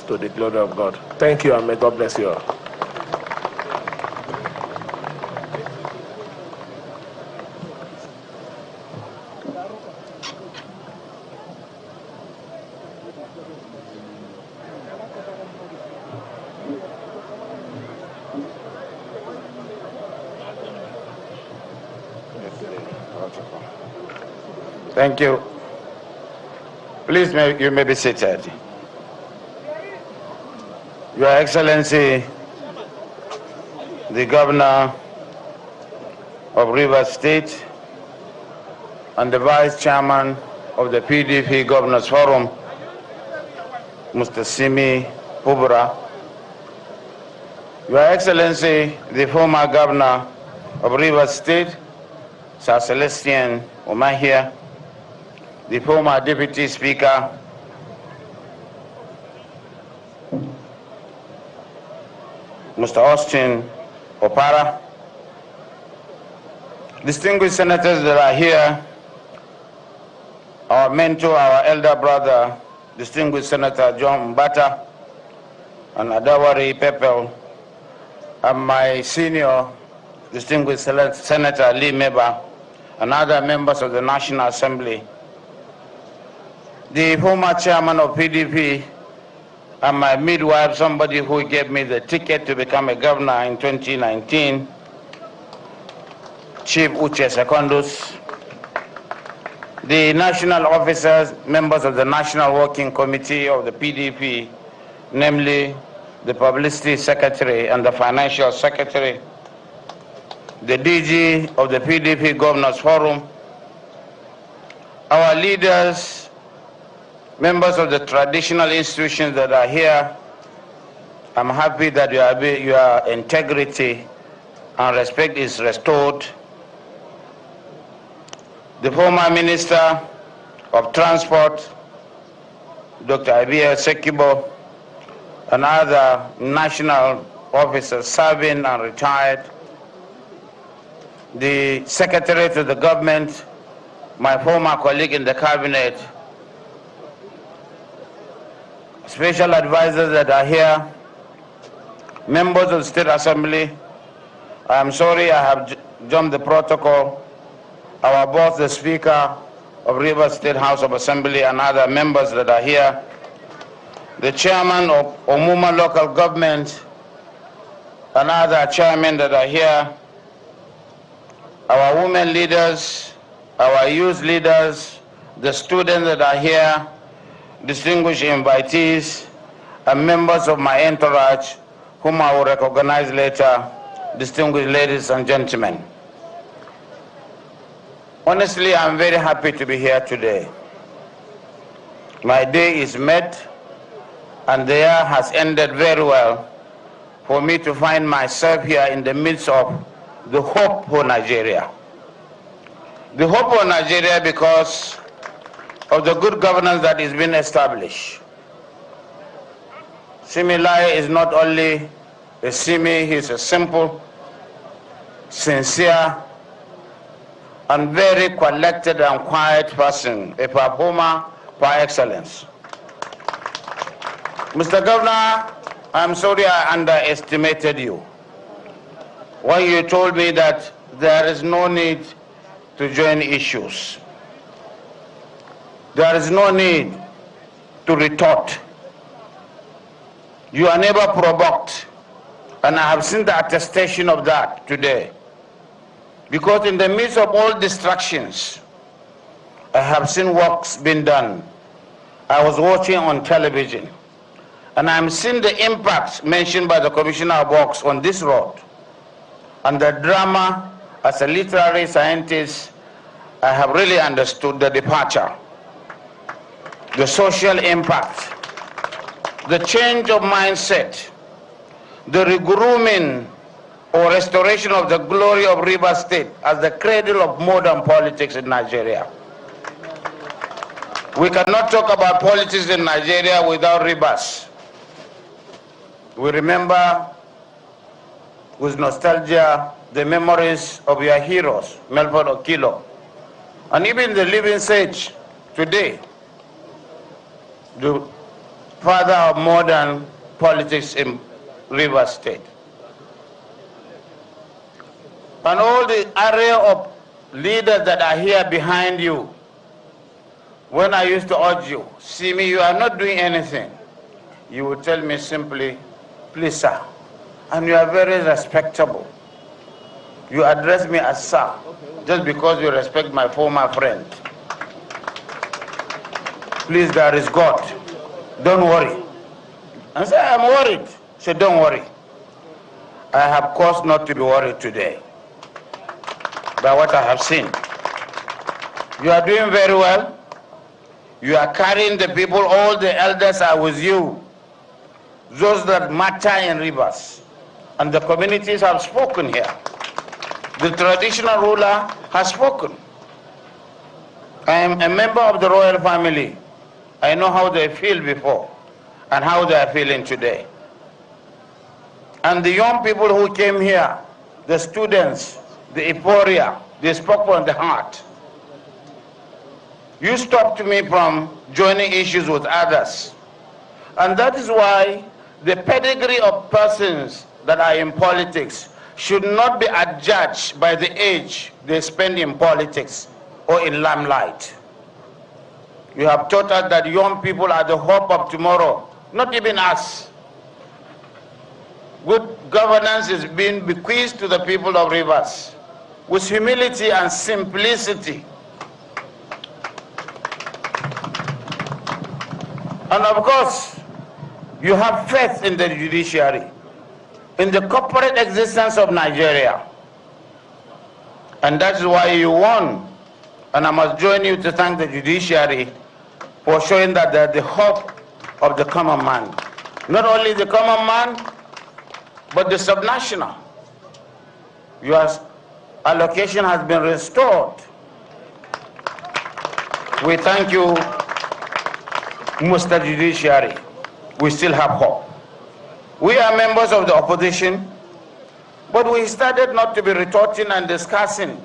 us to the glory of God. Thank you, and may God bless you all. Thank you. Please, you may be seated. Your Excellency, the Governor of Rivers State and the Vice Chairman of the PDP Governors Forum, Mr. Simi Pubura, Your Excellency, the former Governor of Rivers State, Sir Celestian Omahia, the former Deputy Speaker, Mr. Austin Opara, distinguished senators that are here, our mentor, our elder brother, distinguished Senator John Mbata, and Adawari Pepel, and my senior distinguished Senator Lee Meba, and other members of the National Assembly, the former chairman of PDP, and my midwife, somebody who gave me the ticket to become a governor in 2019, Chief Uche Secondus, the national officers, members of the National Working Committee of the PDP, namely the Publicity Secretary and the Financial Secretary, the DG of the PDP Governors Forum, our leaders, members of the traditional institutions that are here. I'm happy that your integrity and respect is restored. The former Minister of Transport, Dr. Abia Sekibo, and other national officers serving and retired, the Secretary to the government, my former colleague in the cabinet, special advisors that are here, members of the State Assembly. I'm sorry I have jumped the protocol. Our boss, the Speaker of Rivers State House of Assembly, and other members that are here, the Chairman of Omuma Local Government, and other chairmen that are here, our women leaders, our youth leaders, the students that are here, distinguished invitees, and members of my entourage, whom I will recognize later, distinguished ladies and gentlemen. Honestly, I'm very happy to be here today. My day is met, and the year has ended very well for me to find myself here in the midst of the hope for Nigeria. The hope for Nigeria because of the good governance that is being established. Simi Lai is not only a Simi, he's a simple, sincere, and very collected and quiet person, a performer par excellence. Mr. Governor, I'm sorry I underestimated you when you told me that there is no need to join issues. There is no need to retort. You are never provoked, and I have seen the attestation of that today. Because in the midst of all distractions, I have seen works being done. I was watching on television, and I'm seeing the impact mentioned by the Commissioner of Works on this road. And the drama, as a literary scientist, I have really understood the departure, the social impact, the change of mindset, the regrooming or restoration of the glory of Rivers State as the cradle of modern politics in Nigeria. We cannot talk about politics in Nigeria without Rivers. We remember with nostalgia the memories of your heroes, Melford Okilo, and even the living sage today, the father of modern politics in Rivers State. And all the array of leaders that are here behind you, when I used to urge you, see me, you are not doing anything, you would tell me simply, please, sir. And you are very respectable. You address me as sir, just because you respect my former friend. Please, there is God. Don't worry. And say, I'm worried. Say, don't worry. I have cause not to be worried today by what I have seen. You are doing very well. You are carrying the people, all the elders are with you. Those that matter in Rivers. And the communities have spoken here. The traditional ruler has spoken. I am a member of the royal family. I know how they feel before and how they are feeling today. And the young people who came here, the students, the euphoria, they spoke from the heart. You stopped me from joining issues with others. And that is why the pedigree of persons that are in politics should not be adjudged by the age they spend in politics or in limelight. You have taught us that young people are the hope of tomorrow, not even us. Good governance is being bequeathed to the people of Rivers with humility and simplicity. And of course, you have faith in the judiciary, in the corporate existence of Nigeria. And that's why you won. And I must join you to thank the judiciary for showing that they're the hope of the common man. Not only the common man, but the subnational. Your allocation has been restored. We thank you, Mr. Judiciary. We still have hope. We are members of the opposition, but we started not to be retorting and discussing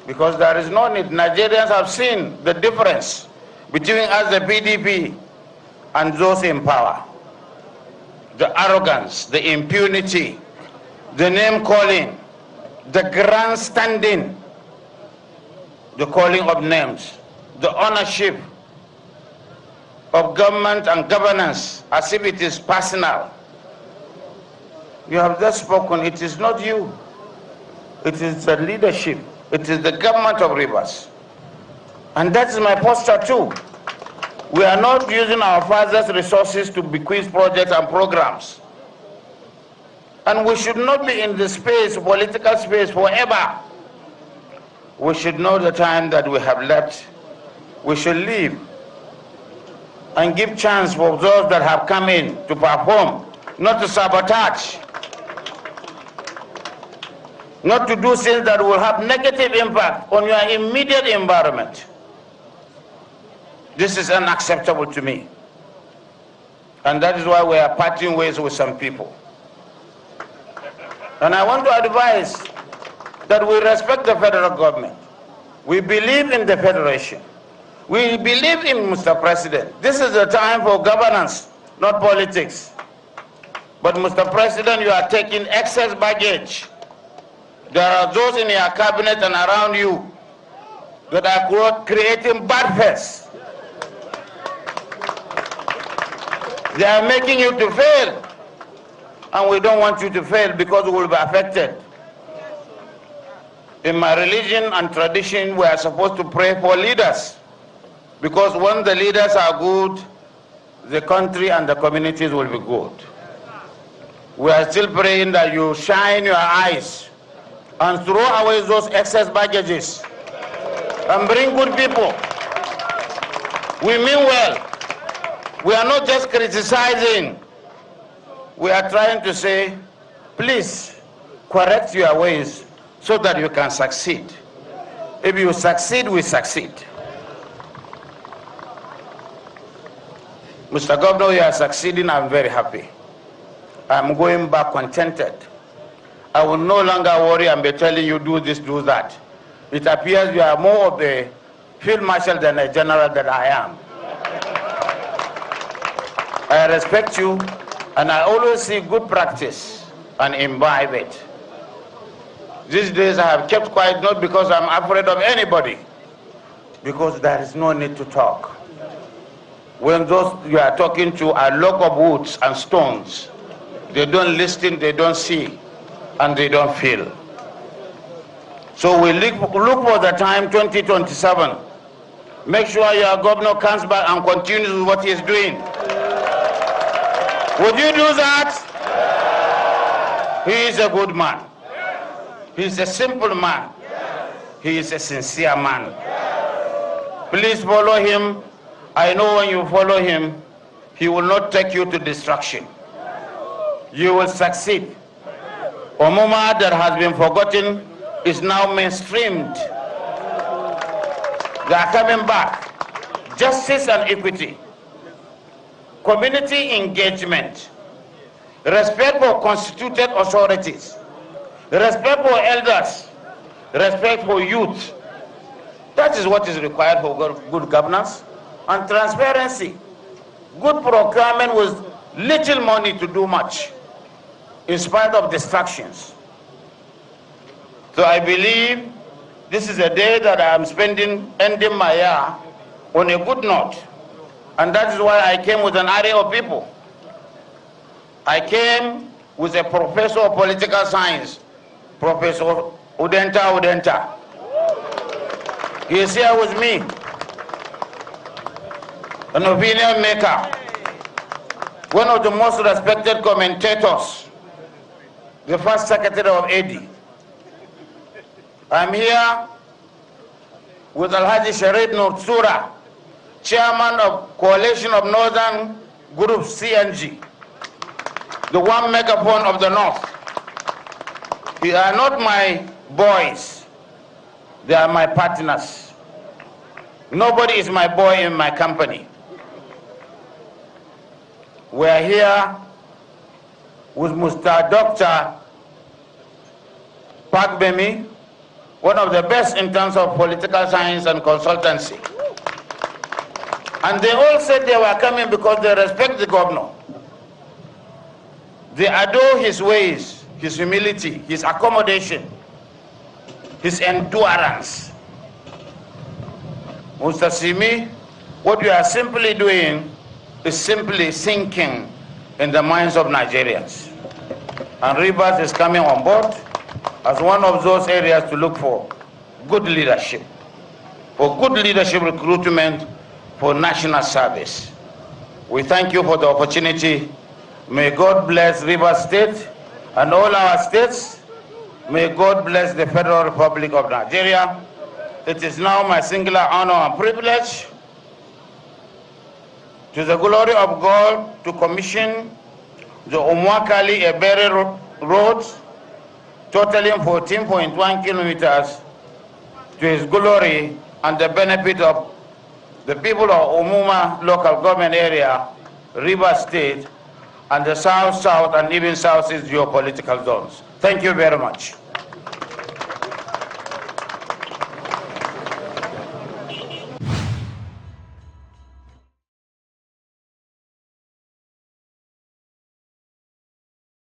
because there is no need. Nigerians have seen the difference between us, the PDP, and those in power. The arrogance, the impunity, the name-calling, the grandstanding, the calling of names, the ownership of government and governance as if it is personal. You have just spoken, it is not you. It is the leadership. It is the government of Rivers. And that is my posture too. We are not using our father's resources to bequeath projects and programs. And we should not be in the space, political space, forever. We should know the time that we have left. We should leave and give chance for those that have come in to perform, not to sabotage, not to do things that will have negative impact on your immediate environment. This is unacceptable to me. And that is why we are parting ways with some people. And I want to advise that we respect the federal government. We believe in the federation. We believe in Mr. President. This is the time for governance, not politics. But Mr. President, you are taking excess baggage. There are those in your cabinet and around you that are creating bad face. They are making you to fail. And we don't want you to fail because we will be affected. In my religion and tradition, we are supposed to pray for leaders. Because when the leaders are good, the country and the communities will be good. We are still praying that you shine your eyes and throw away those excess baggages and bring good people. We mean well. We are not just criticizing. We are trying to say, please correct your ways so that you can succeed. If you succeed, we succeed. Mr. Governor, you are succeeding. I'm very happy. I'm going back contented. I will no longer worry and be telling you do this, do that. It appears you are more of a field marshal than a general that I am. I respect you, and I always see good practice and imbibe it. These days I have kept quiet, not because I'm afraid of anybody, because there is no need to talk. When those you are talking to are lock of woods and stones, they don't listen, they don't see, and they don't feel. So we look for the time 2027. Make sure your governor comes back and continues with what he is doing. Would you do that? He is a good man. He is a simple man. He is a sincere man. Please follow him. I know when you follow him, he will not take you to destruction. You will succeed. Omuma that has been forgotten is now mainstreamed. They are coming back. Justice and equity. Community engagement. Respect for constituted authorities. Respect for elders. Respect for youth. That is what is required for good governance. And transparency. Good procurement with little money to do much, in spite of distractions. So I believe this is a day that I am ending my year on a good note. And that is why I came with an array of people. I came with a professor of political science, Professor Udenta. He is here with me, an opinion maker, one of the most respected commentators, the first secretary of AD. I'm here with Alhaji Sharif Nursura, chairman of Coalition of Northern Group CNG, the one megaphone of the North. They are not my boys, they are my partners. Nobody is my boy in my company. We are here with Mr. Dr. Park Bemi, one of the best in terms of political science and consultancy. And they all said they were coming because they respect the governor. They adore his ways, his humility, his accommodation, his endurance. Mr. Simi, what you are simply doing is simply sinking in the minds of Nigerians. And Rivers is coming on board as one of those areas to look for good leadership, for good leadership recruitment for national service. We thank you for the opportunity. May God bless Rivers State and all our states. May God bless the Federal Republic of Nigeria. It is now my singular honor and privilege, to the glory of God, to commission the Umwakali Ebere Road, totaling 14.1 kilometers, to his glory and the benefit of the people of Umuma local government area, Rivers State, and the south, and even southeast geopolitical zones. Thank you very much.